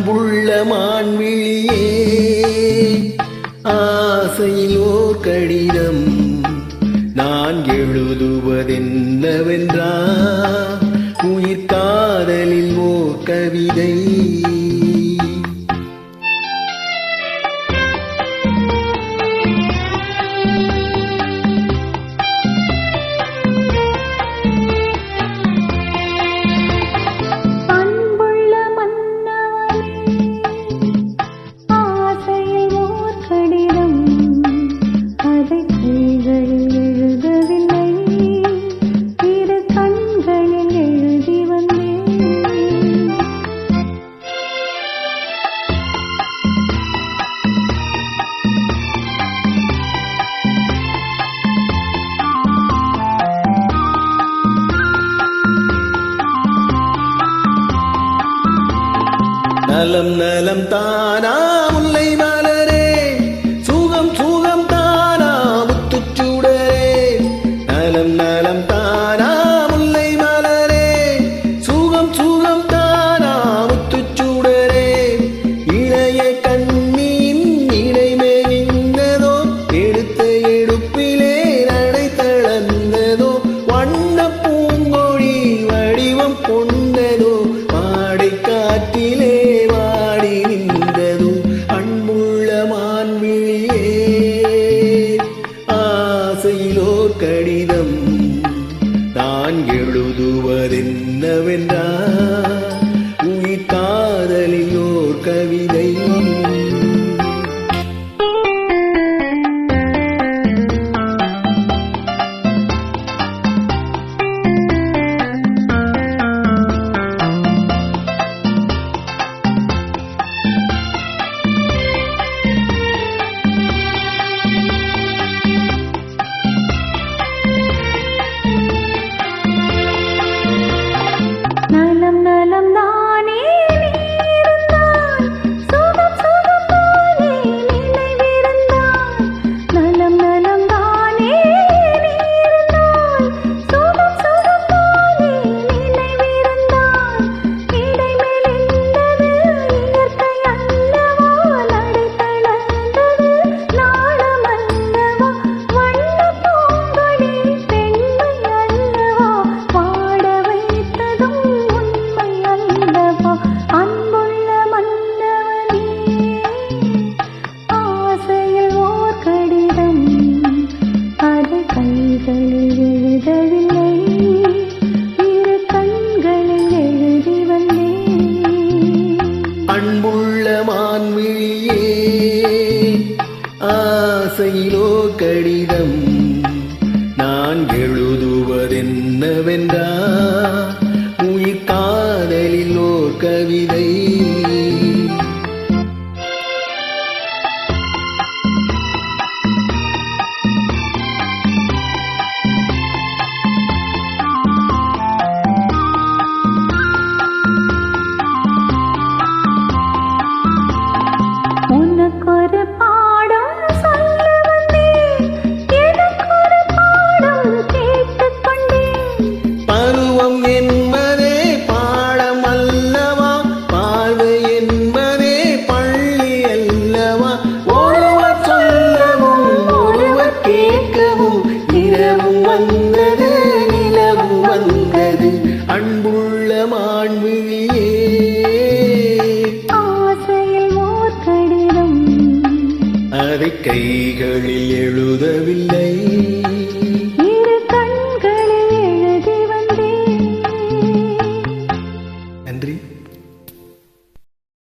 அன்புள்ள மான்விழியே ஆசையிலோ கடிதம் நான் எழுதுவதென்னவென்றால் உயிர் காதலில் ஓ கவிதை. நலம் நலம் தானா முல்லை மலரே, சுகம் சுகம் தானா முத்துச்சூடரே. நலம் நலம் தானா முல்லை மலரே, சுகம் சுகம் தானா முத்துச்சூடரே. இளைய கண்ணின் இடைமேறிந்ததோ, எடுத்த எடுப்பிலே நடை தளர்ந்ததோ. வண்ண பூங்கொழி வடிவம் கொண்டதோ, பாடை காற்றிலே கடிதம் நான் எழுதுவதென்னவென்றால் உயிர் காதலில் ஓர் கவிதை. அன்புள்ள மான்விழியே ஆசையிலோ கடிதம் நான் எழுதுவதென்னவென்றால் உயிர் காதலில் ஓர் கவிதை. அன்புள்ள மான்விழியே ஆசையில் ஓர் கடிதம் அதை கைகளில் எழுதவில்லை.